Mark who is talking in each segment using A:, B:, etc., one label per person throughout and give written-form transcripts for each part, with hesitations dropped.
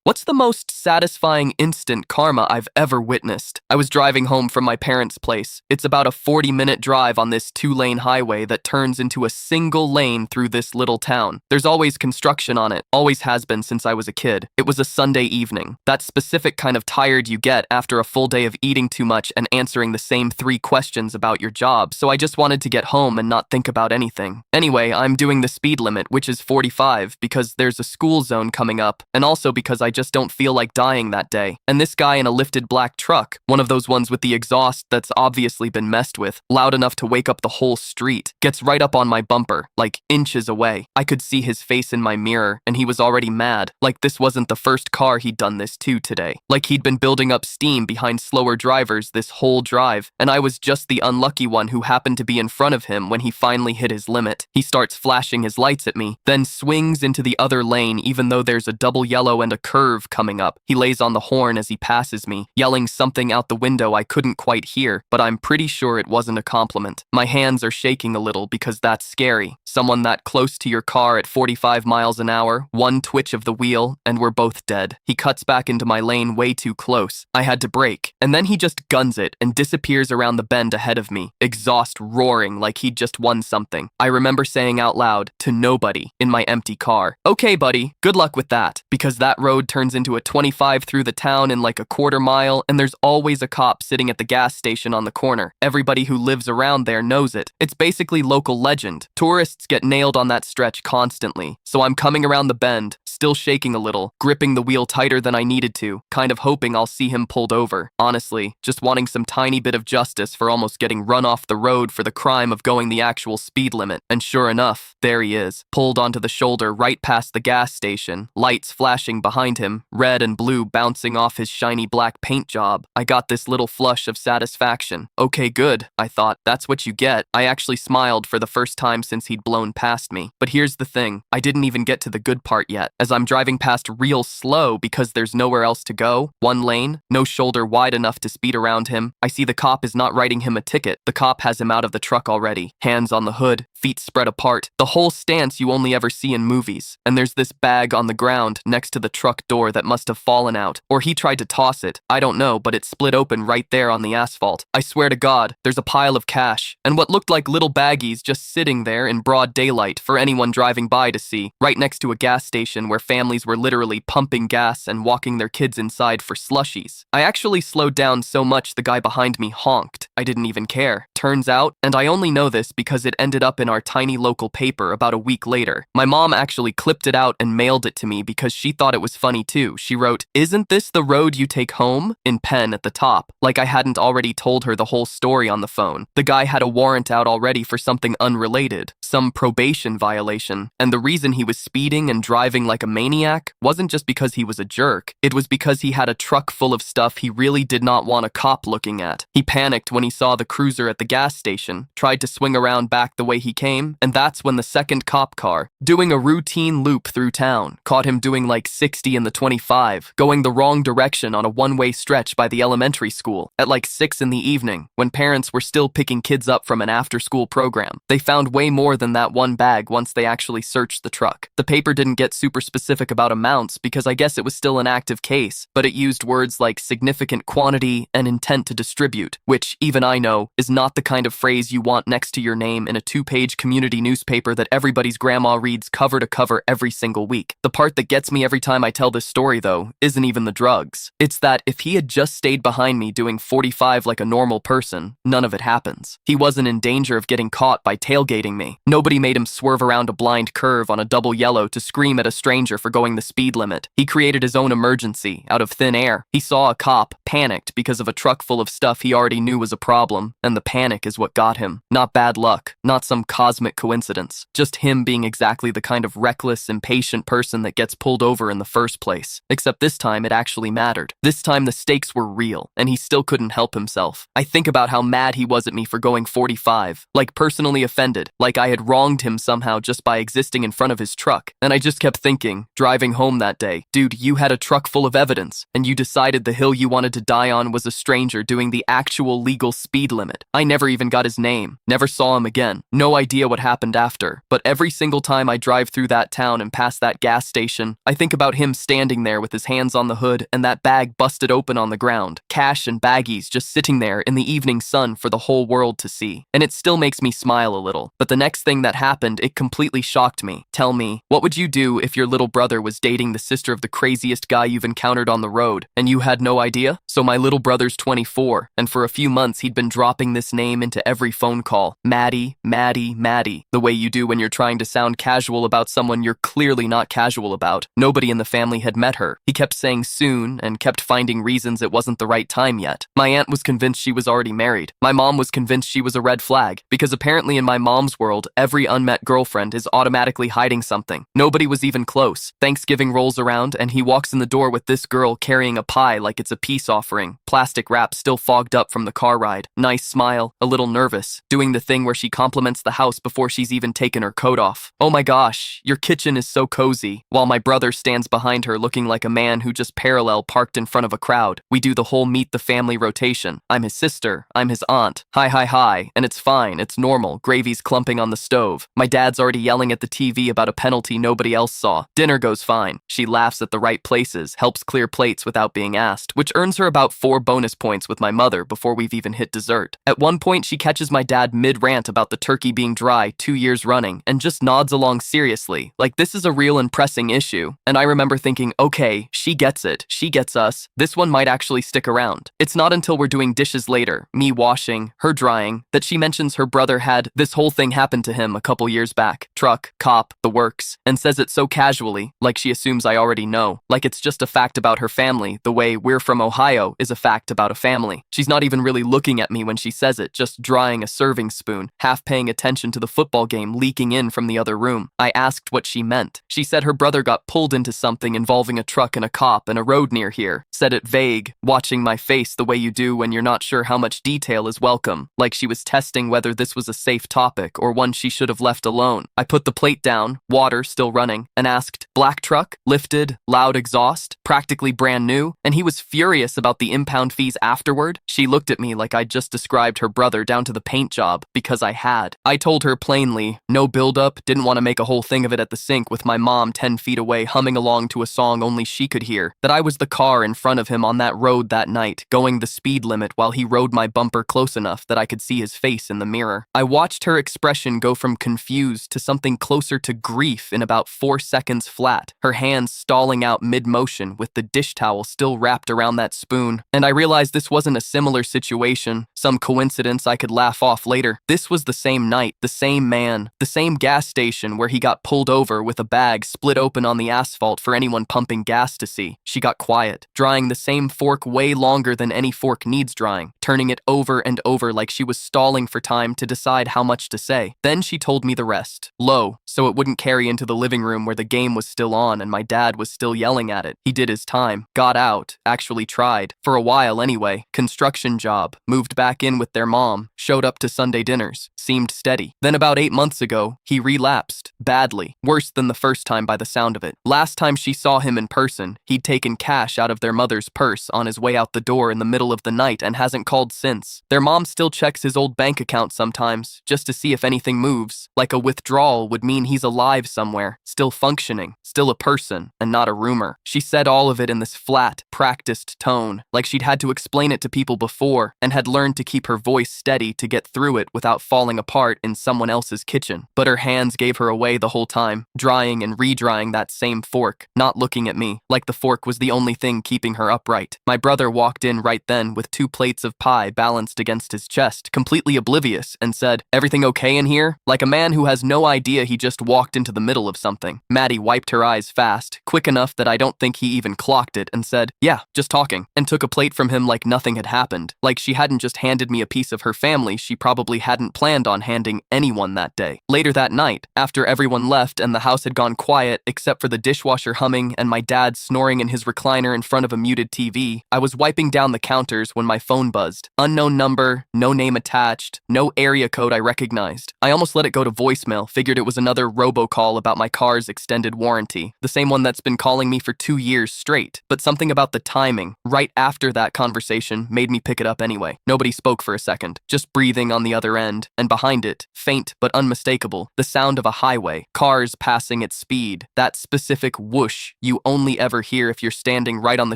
A: What's the most satisfying instant karma I've ever witnessed? I was driving home from my parents' place. It's about a 40-minute drive on this two-lane highway that turns into a single lane through this little town. There's always construction on it, always has been since I was a kid. It was a Sunday evening, that specific kind of tired you get after a full day of eating too much and answering the same 3 questions about your job, so I just wanted to get home and not think about anything. Anyway, I'm doing the speed limit, which is 45, because there's a school zone coming up, and also because I just don't feel like dying that day. And this guy in a lifted black truck, one of those ones with the exhaust that's obviously been messed with, loud enough to wake up the whole street, gets right up on my bumper, like inches away. I could see his face in my mirror, and he was already mad, like this wasn't the first car he'd done this to today. Like he'd been building up steam behind slower drivers this whole drive, and I was just the unlucky one who happened to be in front of him when he finally hit his limit. He starts flashing his lights at me, then swings into the other lane even though there's a double yellow and a curve coming up. He lays on the horn as he passes me, yelling something out the window I couldn't quite hear, but I'm pretty sure it wasn't a compliment. My hands are shaking a little because that's scary. Someone that close to your car at 45 miles an hour, one twitch of the wheel, and we're both dead. He cuts back into my lane way too close. I had to brake, and then he just guns it and disappears around the bend ahead of me, exhaust roaring like he'd just won something. I remember saying out loud to nobody in my empty car, "Okay, buddy, good luck with that," because that road turns into a 25 through the town in like a quarter mile, and there's always a cop sitting at the gas station on the corner. Everybody who lives around there knows it. It's basically local legend. Tourists get nailed on that stretch constantly. So I'm coming around the bend, still shaking a little, gripping the wheel tighter than I needed to, kind of hoping I'll see him pulled over. Honestly, just wanting some tiny bit of justice for almost getting run off the road for the crime of going the actual speed limit. And sure enough, there he is, pulled onto the shoulder right past the gas station, lights flashing behind him, red and blue bouncing off his shiny black paint job. I got this little flush of satisfaction. Okay, good, I thought. That's what you get. I actually smiled for the first time since he'd blown past me. But here's the thing, I didn't even get to the good part yet. As I'm driving past real slow because there's nowhere else to go, one lane, no shoulder wide enough to speed around him, I see the cop is not writing him a ticket. The cop has him out of the truck already, hands on the hood, feet spread apart, the whole stance you only ever see in movies. And there's this bag on the ground next to the truck door that must have fallen out, or he tried to toss it. I don't know, but it split open right there on the asphalt. I swear to God, there's a pile of cash, and what looked like little baggies just sitting there in broad daylight for anyone driving by to see, right next to a gas station where families were literally pumping gas and walking their kids inside for slushies. I actually slowed down so much the guy behind me honked. I didn't even care. Turns out, and I only know this because it ended up in our tiny local paper about a week later, my mom actually clipped it out and mailed it to me because she thought it was funny too. She wrote, "Isn't this the road you take home?" in pen at the top, like I hadn't already told her the whole story on the phone. The guy had a warrant out already for something unrelated, some probation violation, and the reason he was speeding and driving like a maniac wasn't just because he was a jerk, it was because he had a truck full of stuff he really did not want a cop looking at. He panicked when he saw the cruiser at the gas station, tried to swing around back the way he came, and that's when the second cop car, doing a routine loop through town, caught him doing like 60 in the 25, going the wrong direction on a one-way stretch by the elementary school at like 6 in the evening, when parents were still picking kids up from an after-school program. They found way more than that one bag once they actually searched the truck. The paper didn't get super specific about amounts because I guess it was still an active case, but it used words like significant quantity and intent to distribute, which even I know is not the kind of phrase you want next to your name in a 2-page community newspaper that everybody's grandma reads cover to cover every single week. The part that gets me every time I tell this story, though, isn't even the drugs. It's that if he had just stayed behind me doing 45 like a normal person, none of it happens. He wasn't in danger of getting caught by tailgating me. Nobody made him swerve around a blind curve on a double yellow to scream at a stranger for going the speed limit. He created his own emergency out of thin air. He saw a cop, panicked because of a truck full of stuff he already knew was a problem, and the panic is what got him. Not bad luck, not some cosmic coincidence, just him being exactly the kind of reckless, impatient person that gets pulled over in the first place. Except this time it actually mattered. This time the stakes were real, and he still couldn't help himself. I think about how mad he was at me for going 45, like personally offended, like I had wronged him somehow just by existing in front of his truck. And I just kept thinking, driving home that day, dude, you had a truck full of evidence, and you decided the hill you wanted to die on was a stranger doing the actual legal speed limit. I never even got his name, never saw him again. No idea what happened after, but every single time I drive through that town and past that gas station, I think about him standing there with his hands on the hood and that bag busted open on the ground. Cash and baggies just sitting there in the evening sun for the whole world to see. And it still makes me smile a little. But the next thing that happened, it completely shocked me. Tell me, what would you do if your little brother was dating the sister of the craziest guy you've encountered on the road, and you had no idea? So my little brother's 24, and for a few months he'd been dropping this name into every phone call. Maddie, Maddie, Maddie. The way you do when you're trying to sound casual about someone you're clearly not casual about. Nobody in the family had met her. He kept saying soon, and kept finding reasons it wasn't the right time yet. My aunt was convinced she was already married. My mom was convinced she was a red flag, because apparently in my mom's world, every unmet girlfriend is automatically hiding something. Nobody was even close. Thanksgiving rolls around, and he walks in the door with this girl carrying a pie like it's a peace offering. Plastic wrap still fogged up from the car ride. Nice smile, a little nervous, doing the thing where she compliments the house before she's even taken her coat off. Oh my gosh, your kitchen is so cozy, while my brother stands behind her looking like a man who just parallel parked in front of a crowd. We do the whole meet the family rotation. I'm his sister, I'm his aunt. Hi, and it's fine, it's normal. Gravy's clumping on the stove. My dad's already yelling at the TV about a penalty nobody else saw. Dinner goes fine. She laughs at the right places, helps clear plates without being asked, which earns her about 4 bonus points with my mother before we've even hit dessert. At one point, she catches my dad mid-rant about the turkey being dry 2 years running and just nods along seriously, like this is a real and pressing issue. And I remember thinking, okay, she gets it, she gets us, this one might actually stick around. It's not until we're doing dishes later, me washing, her drying, that she mentions her brother had this whole thing happen to him a couple years back. Truck, cop, the works, and says it so casually, like she assumes I already know, like it's just a fact about her family, the way we're from Ohio is a fact about a family. She's not even really looking at me when she says it, just drying a serving spoon, half paying attention to the football game leaking in from the other room. I asked what she meant. She said her brother got pulled into something involving a truck and a cop and a road near here. Said it vague, watching my face the way you do when you're not sure how much detail is welcome, like she was testing whether this was a safe topic or one she should have left alone. I put the plate down, water still running, and asked, black truck, lifted, loud exhaust, practically brand new, and he was furious about the impound fees afterward. She looked at me like I'd just described her brother down to the paint job, because I had. I told her plainly, no build-up, didn't want to make a whole thing of it at the sink with my mom 10 feet away humming along to a song only she could hear, that I was the car in front of him on that road that night, going the speed limit while he rode my bumper close enough that I could see his face in the mirror. I watched her expression go from confused to something closer to grief in about 4 seconds flat, her hands stalling out mid-motion with the dish towel still wrapped around that spoon. And I realized this wasn't a similar situation, some coincidence I could laugh off later. This was the same night, the same man, the same gas station where he got pulled over with a bag split open on the asphalt for anyone pumping gas to see. She got quiet, drying the same fork way longer than any fork needs drying, turning it over and over like she was stalling for time to decide how much to say. Then she told me the rest, low, so it wouldn't carry into the living room where the game was still on and my dad was still yelling at it. He did his time, got out, actually tried, for a while anyway, construction job, moved back in with their mom, showed up to Sunday dinners, seemed steady. Then about 8 months ago, he relapsed, badly, worse than the first time by the sound of it. Last time she saw him in person, he'd taken cash out of their mother's purse on his way out the door in the middle of the night and hasn't called since. Their mom still checks his old bank account sometimes, just to see if anything moves, like a withdrawal would mean he's alive somewhere, still functioning, still a person, and not a rumor. She said all of it in this flat, practiced tone, like she'd had to explain it to people before, and had learned to keep her voice steady to get through it without falling apart in someone else's kitchen. But her hands gave her away the whole time, drying and redrying that same fork, not looking at me, like the fork was the only thing keeping her upright. My brother walked in right then with 2 plates of pie balanced against his chest, completely oblivious, and said, everything okay in here? Like a man who has no idea he just walked into the middle of something. Maddie wiped her eyes fast, quick enough that I don't think he even clocked it, and said, yeah, just talking, and took a plate from him like nothing had happened. Like she hadn't just handed me a piece of her family, she probably hadn't planned on handing anyone that day. Later that night, after everyone left and the house had gone quiet except for the dishwasher humming and my dad snoring in his recliner in front of a muted TV, I was wiping down the counters when my phone buzzed. Unknown number, no name attached, no area code I recognized. I almost let it go to voicemail, figured it was another robocall about my car's extended warranty, the same one that's been calling me for 2 years straight. But something about the the timing, right after that conversation, made me pick it up anyway. Nobody spoke for a second, just breathing on the other end, and behind it, faint but unmistakable, the sound of a highway, cars passing at speed, that specific whoosh you only ever hear if you're standing right on the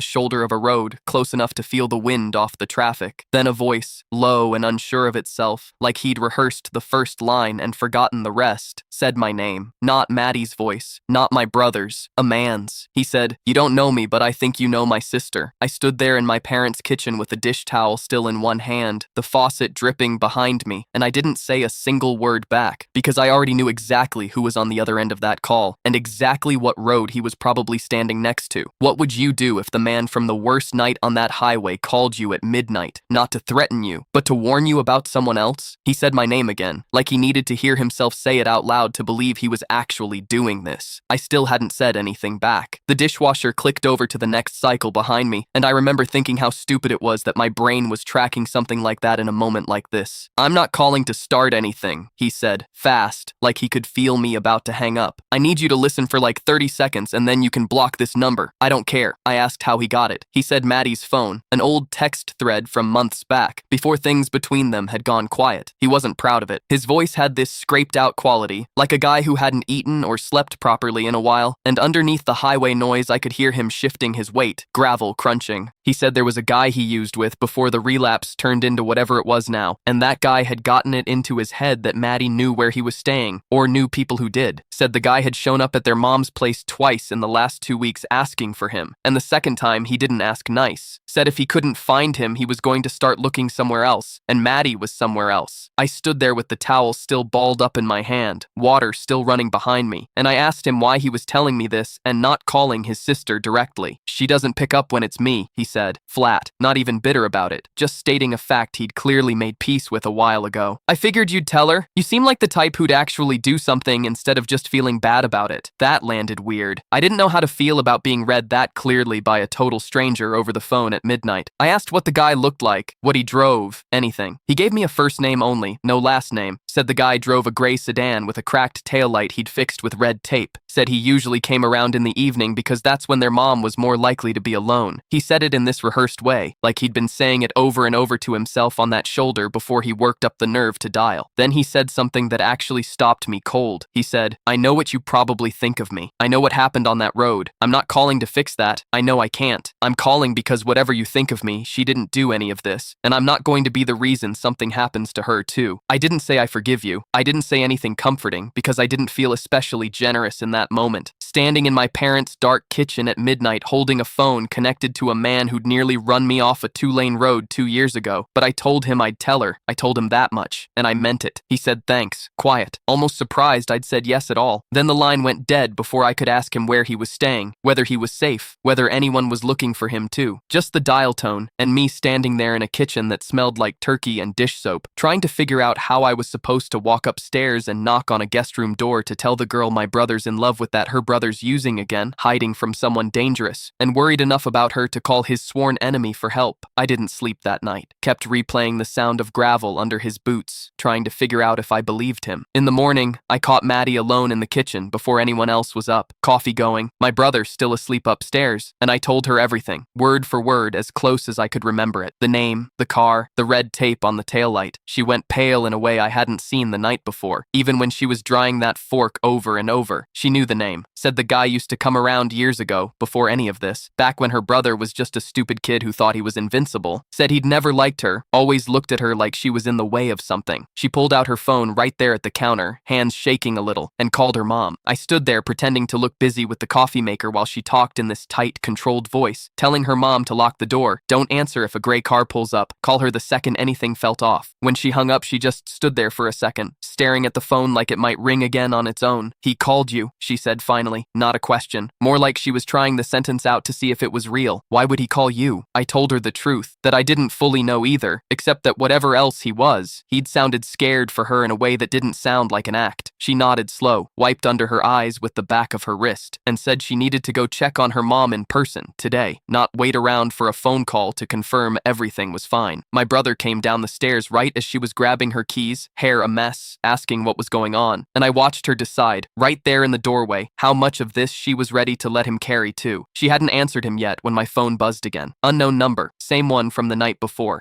A: shoulder of a road, close enough to feel the wind off the traffic. Then a voice, low and unsure of itself, like he'd rehearsed the first line and forgotten the rest, said my name. Not Maddie's voice, not my brother's, a man's. He said, "You don't know me, but I think you know my sister." I stood there in my parents' kitchen with the dish towel still in one hand, the faucet dripping behind me, and I didn't say a single word back, because I already knew exactly who was on the other end of that call, and exactly what road he was probably standing next to. What would you do if the man from the worst night on that highway called you at midnight, not to threaten you, but to warn you about someone else? He said my name again, like he needed to hear himself say it out loud to believe he was actually doing this. I still hadn't said anything back. The dishwasher clicked over to the next cycle behind me, and I remember thinking how stupid it was that my brain was tracking something like that in a moment like this. "I'm not calling to start anything," he said, fast, like he could feel me about to hang up. "I need you to listen for like 30 seconds and then you can block this number. I don't care." I asked how he got it. He said Maddie's phone, an old text thread from months back, before things between them had gone quiet. He wasn't proud of it. His voice had this scraped out quality, like a guy who hadn't eaten or slept properly in a while, and underneath the highway noise I could hear him shifting his weight, gravel crunching. He said there was a guy he used with before the relapse turned into whatever it was now, and that guy had gotten it into his head that Maddie knew where he was staying, or knew people who did. Said the guy had shown up at their mom's place twice in the last 2 weeks asking for him, and the second time he didn't ask nice. Said if he couldn't find him, he was going to start looking somewhere else, and Maddie was somewhere else. I stood there with the towel still balled up in my hand, water still running behind me, and I asked him why he was telling me this and not calling his sister directly. "She doesn't pick up when it's me," he said, flat, not even bitter about it, just stating a fact he'd clearly made peace with a while ago. "I figured you'd tell her. You seem like the type who'd actually do something instead of just feeling bad about it." That landed weird. I didn't know how to feel about being read that clearly by a total stranger over the phone at midnight. I asked what the guy looked like, what he drove, anything. He gave me a first name only, no last name. Said the guy drove a gray sedan with a cracked taillight he'd fixed with red tape. Said he usually came around in the evening because that's when their mom was more likely to be alone. He said it in this rehearsed way, like he'd been saying it over and over to himself on that shoulder before he worked up the nerve to dial. Then he said something that actually stopped me cold. He said, "I know what you probably think of me. I know what happened on that road. I'm not calling to fix that. I know I can't. I'm calling because whatever you think of me, she didn't do any of this, and I'm not going to be the reason something happens to her too. I didn't say I forgive you. I didn't say anything comforting because I didn't feel especially generous in that moment. Standing in my parents' dark kitchen at midnight holding a phone connected to a man who'd nearly run me off a 2-lane road 2 years ago. But I told him I'd tell her. I told him that much, and I meant it." He said thanks, quiet, almost surprised I'd said yes at all. Then the line went dead before I could ask him where he was staying, whether he was safe, whether anyone was looking for him too. Just the dial tone, and me standing there in a kitchen that smelled like turkey and dish soap, trying to figure out how I was supposed to walk upstairs and knock on a guest room door to tell the girl my brother's in love with that her brother's using again, hiding from someone dangerous, and worried enough about her to call his sworn enemy for help. I didn't sleep that night. Kept replaying the sound of gravel under his boots, trying to figure out if I believed him. In the morning, I caught Maddie alone in the kitchen before anyone else was up, coffee going, my brother still asleep upstairs, and I told her everything, word for word, as close as I could remember it. The name, the car, the red tape on the taillight. She went pale in a way I hadn't seen the night before. Even when she was drying that fork over and over, she knew the name. Said the guy used to come around years ago, before any of this, back when her brother was just a stupid kid who thought he was invincible. Said he'd never liked her, always looked at her like she was in the way of something. She pulled out her phone right there at the counter, hands shaking a little, and called her mom. I stood there pretending to look busy with the coffee maker while she talked in this tight, controlled voice, telling her mom to lock the door, don't answer if a gray car pulls up, call her the second anything felt off. When she hung up, she just stood there for a second, staring at the phone like it might ring again on its own. "He called you," she said finally, not a question, more like she was trying the sentence out to see if it was real. "Why would he call you?" I told her the truth, that I didn't fully know either, except that whatever else he was, he'd sounded scared for her in a way that didn't sound like an act. She nodded slow, wiped under her eyes with the back of her wrist, and said she needed to go check on her mom in person, today, not wait around for a phone call to confirm everything was fine. My brother came down the stairs right as she was grabbing her keys, hair there a mess, asking what was going on, and I watched her decide, right there in the doorway, how much of this she was ready to let him carry too. She hadn't answered him yet when my phone buzzed again. Unknown number, same one from the night before.